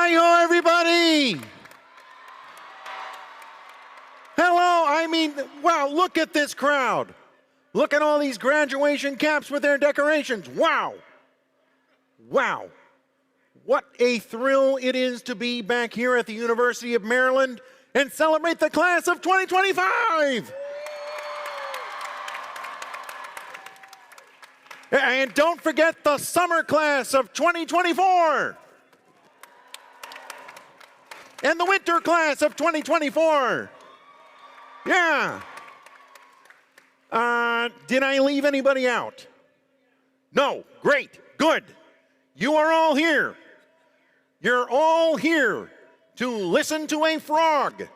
Hi-ho, everybody! Hello, wow, look at this crowd. Look at all these graduation caps with their decorations. Wow! Wow. What a thrill it is to be back here at the University of Maryland and celebrate the class of 2025! And don't forget the summer class of 2024! And the winter class of 2024! Yeah! Did I leave anybody out? No. Great. Good. You are all here. You're all here to listen to a frog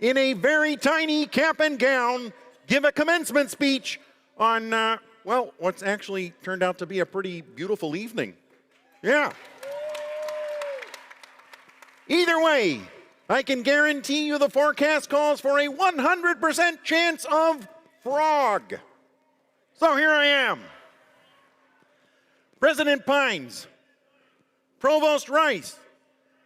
in a very tiny cap and gown give a commencement speech on, well, what's actually turned out to be a pretty beautiful evening. Yeah. Either way, I can guarantee you the forecast calls for a 100% chance of frog. So here I am. President Pines, Provost Rice,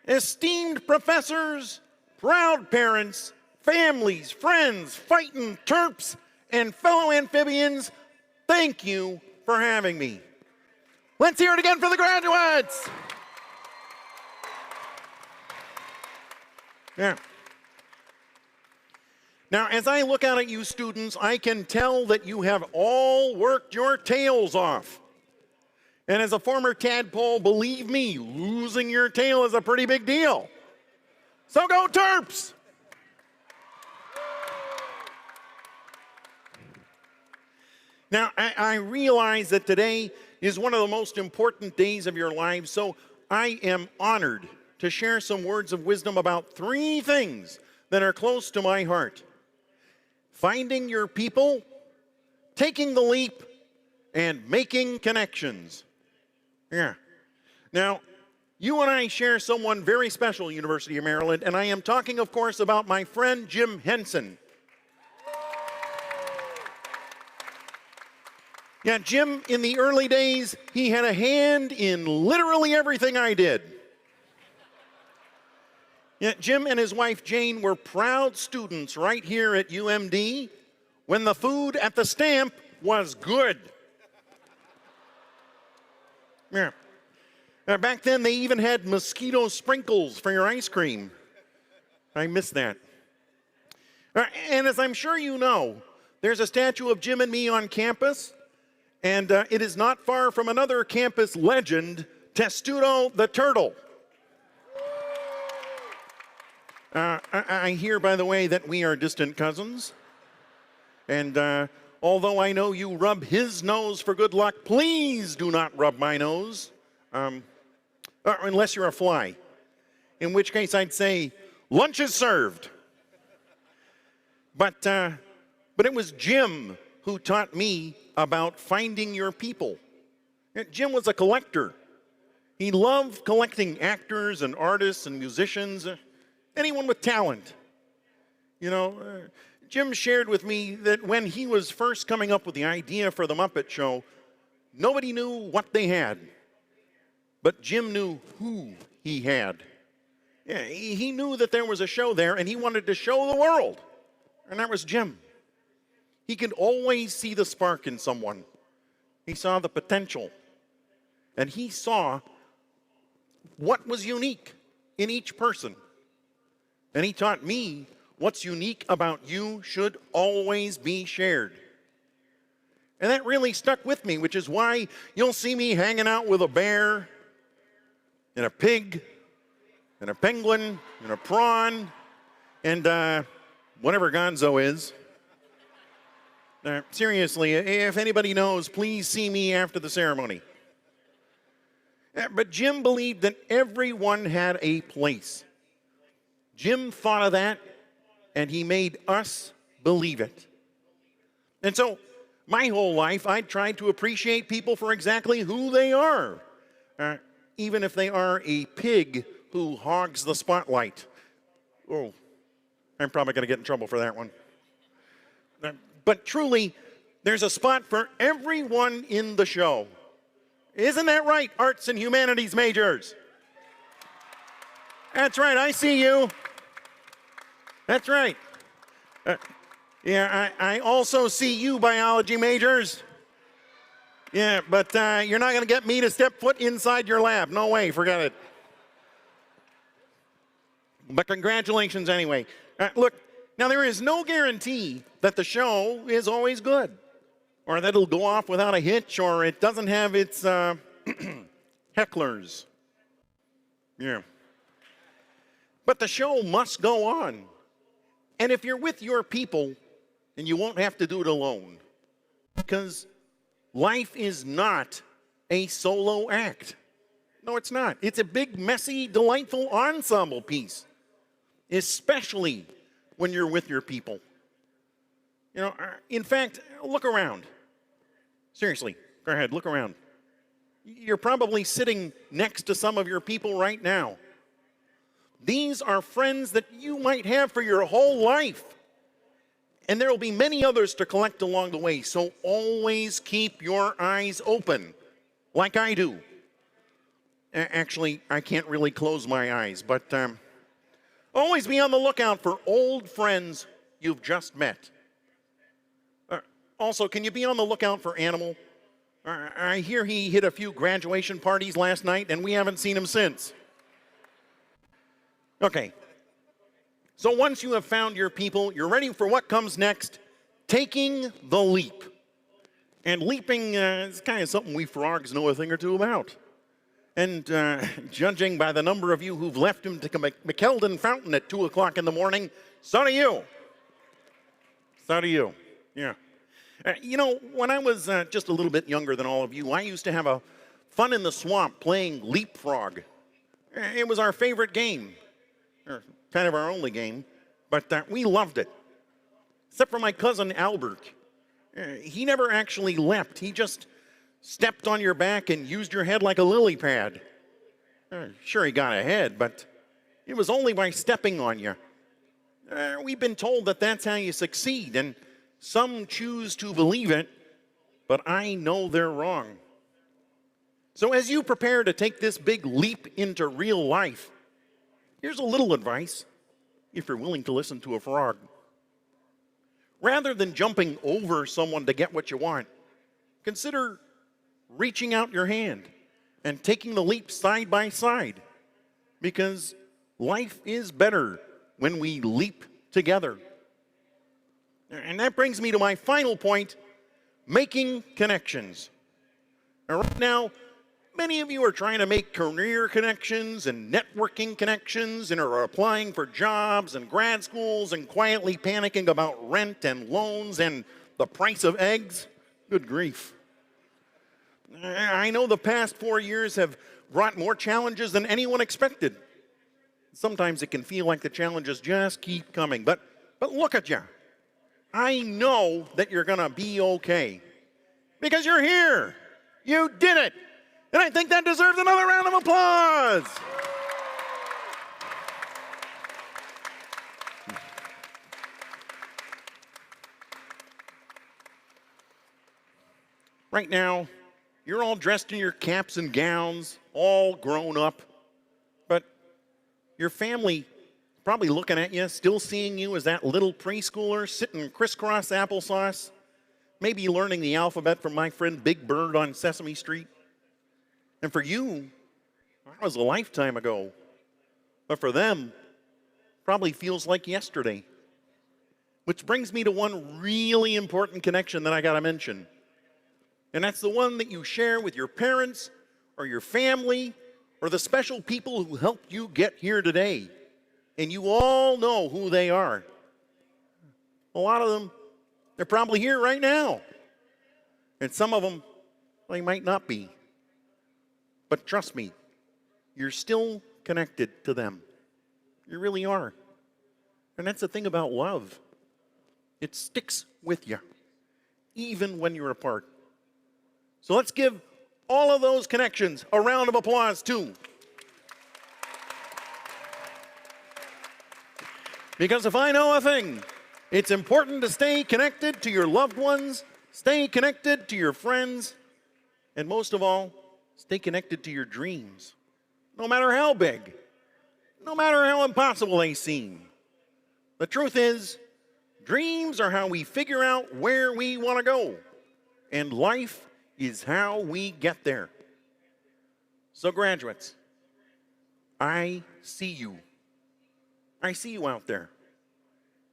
esteemed professors, proud parents, families, friends, fightin' Terps, and fellow amphibians, thank you for having me. Let's hear it again for the graduates. Yeah. Now, as I look out at you students, I can tell that you have all worked your tails off. And as a former tadpole, believe me, losing your tail is a pretty big deal. So go Terps! Now, I realize that today is one of the most important days of your lives, so I am honored to share some words of wisdom about 3 things that are close to my heart: finding your people, taking the leap, and making connections. Yeah. Now, you and I share someone very special at University of Maryland, and I am talking, of course, about my friend Jim Henson. Yeah, Jim, in the early days, he had a hand in literally everything I did. Yeah, Jim and his wife Jane were proud students right here at UMD when the food at the Stamp was good. Yeah. Back then, they even had mosquito sprinkles for your ice cream. I miss that. And as I'm sure you know, there's a statue of Jim and me on campus, and it is not far from another campus legend, Testudo the Turtle. I hear, by the way, that we are distant cousins. And although I know you rub his nose for good luck, please do not rub my nose. Unless you're a fly. In which case I'd say, lunch is served. But it was Jim who taught me about finding your people. Jim was a collector. He loved collecting actors and artists and musicians. Anyone with talent. You know, Jim shared with me that when he was first coming up with the idea for the Muppet Show, nobody knew what they had. But Jim knew who he had. Yeah, he knew that there was a show there, and he wanted to show the world. And that was Jim. He could always see the spark in someone. He saw the potential. And he saw what was unique in each person. And he taught me what's unique about you should always be shared. And that really stuck with me, which is why you'll see me hanging out with a bear, and a pig, and a penguin, and a prawn, and whatever Gonzo is. Seriously, if anybody knows, please see me after the ceremony. But Jim believed that everyone had a place. Jim thought of that, and he made us believe it. And so, my whole life, I tried to appreciate people for exactly who they are, even if they are a pig who hogs the spotlight. Oh, I'm probably going to get in trouble for that one. But truly, there's a spot for everyone in the show. Isn't that right, arts and humanities majors? That's right, I see you. That's right. Yeah, I also see you, biology majors. Yeah, but you're not going to get me to step foot inside your lab. No way, forget it. But congratulations anyway. Look, now there is no guarantee that the show is always good, or that it'll go off without a hitch, or it doesn't have its hecklers. Yeah. But the show must go on. And if you're with your people, then you won't have to do it alone. Because life is not a solo act. No, it's not. It's a big, messy, delightful ensemble piece. Especially when you're with your people. You know, in fact, look around. Seriously, go ahead, look around. You're probably sitting next to some of your people right now. These are friends that you might have for your whole life. And there will be many others to collect along the way, so always keep your eyes open, like I do. Actually, I can't really close my eyes, but always be on the lookout for old friends you've just met. Also, can you be on the lookout for Animal? I hear he hit a few graduation parties last night, and we haven't seen him since. Okay. So once you have found your people, you're ready for what comes next, taking the leap. And leaping is kind of something we frogs know a thing or two about. And judging by the number of you who've left him to McKeldin Fountain at 2 o'clock in the morning, so do you. So do you, yeah. You know, when I was just a little bit younger than all of you, I used to have a fun in the swamp playing leapfrog. It was our favorite game, or kind of our only game, but we loved it. Except for my cousin Albert. He never actually leapt. He just stepped on your back and used your head like a lily pad. Sure, he got ahead, but it was only by stepping on you. We've been told that that's how you succeed, and some choose to believe it, but I know they're wrong. So as you prepare to take this big leap into real life, here's a little advice, if you're willing to listen to a frog. Rather than jumping over someone to get what you want, consider reaching out your hand and taking the leap side by side, because life is better when we leap together. And that brings me to my final point, making connections. Right now, many of you are trying to make career connections and networking connections and are applying for jobs and grad schools and quietly panicking about rent and loans and the price of eggs. Good grief. I know the past 4 years have brought more challenges than anyone expected. Sometimes it can feel like the challenges just keep coming, but look at you. I know that you're going to be okay because you're here. You did it. And I think that deserves another round of applause. Right now, you're all dressed in your caps and gowns, all grown up, but your family probably looking at you, still seeing you as that little preschooler sitting crisscross applesauce, maybe learning the alphabet from my friend Big Bird on Sesame Street. And for you, that was a lifetime ago. But for them, probably feels like yesterday. Which brings me to one really important connection that I got to mention. And that's the one that you share with your parents or your family or the special people who helped you get here today. And you all know who they are. A lot of them, they're probably here right now. And some of them, they might not be. But trust me, you're still connected to them. You really are. And that's the thing about love. It sticks with you, even when you're apart. So let's give all of those connections a round of applause, too. Because if I know a thing, it's important to stay connected to your loved ones, stay connected to your friends, and most of all, stay connected to your dreams, no matter how big. no matter how impossible they seem. The truth is, dreams are how we figure out where we want to go, and life is how we get there. So graduates, I see you. I see you out there.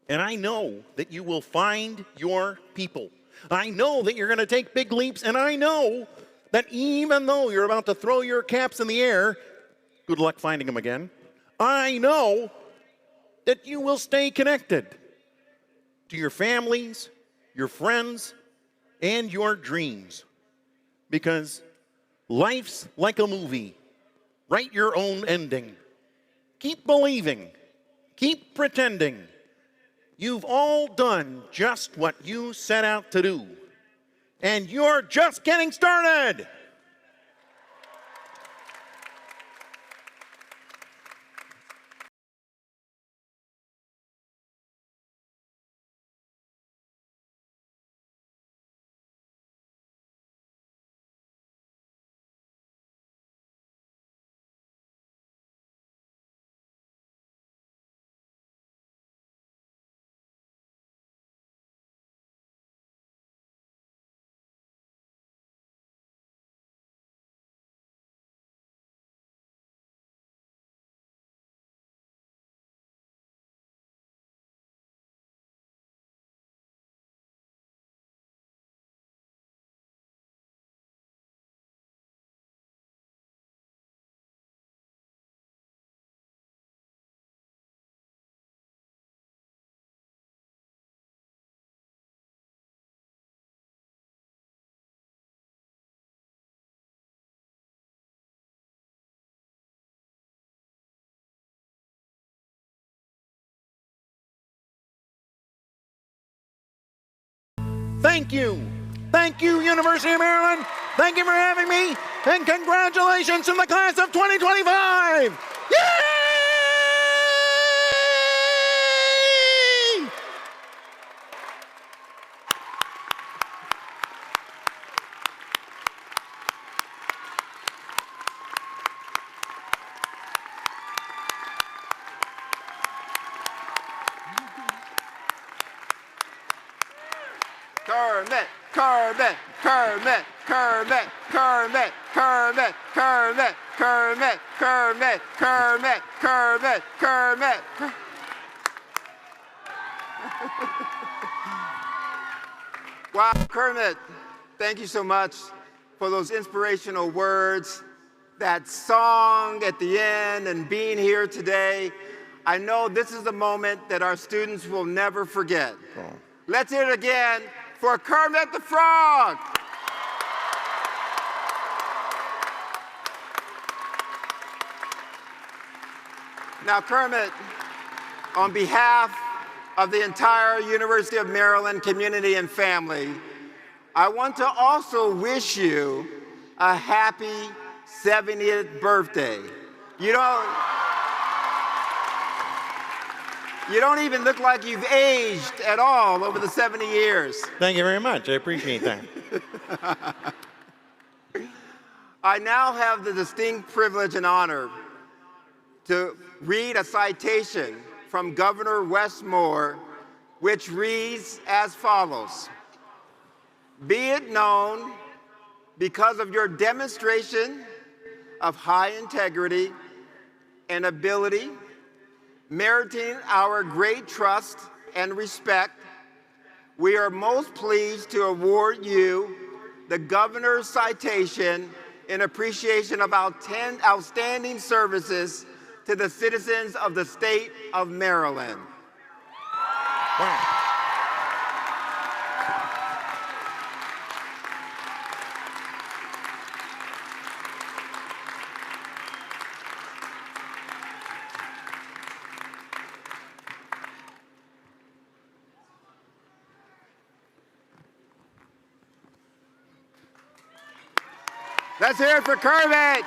And I know that you will find your people. I know that you're going to take big leaps, and I know that even though you're about to throw your caps in the air, good luck finding them again, I know that you will stay connected to your families, your friends, and your dreams. Because life's like a movie. Write your own ending. Keep believing. Keep pretending. You've all done just what you set out to do. And you're just getting started. Thank you. Thank you, University of Maryland. Thank you for having me. And congratulations to the class of 2025. Yay! Kermit, Kermit, Kermit, Kermit, Kermit, Kermit, Kermit, Kermit, Kermit, Kermit, Kermit, Kermit. Wow, Kermit, thank you so much for those inspirational words, that song at the end, and being here today. I know this is a moment that our students will never forget. Let's hear it again for Kermit the Frog. Now, Kermit, on behalf of the entire University of Maryland community and family, I want to also wish you a happy 70th birthday. You don't even look like you've aged at all over the 70 years. Thank you very much. I appreciate that. I now have the distinct privilege and honor to read a citation from Governor Wes Moore, which reads as follows: "Be it known, because of your demonstration of high integrity and ability, meriting our great trust and respect, we are most pleased to award you the Governor's Citation in appreciation of our 10 outstanding services to the citizens of the state of Maryland." Wow. Let's hear it for Kermit.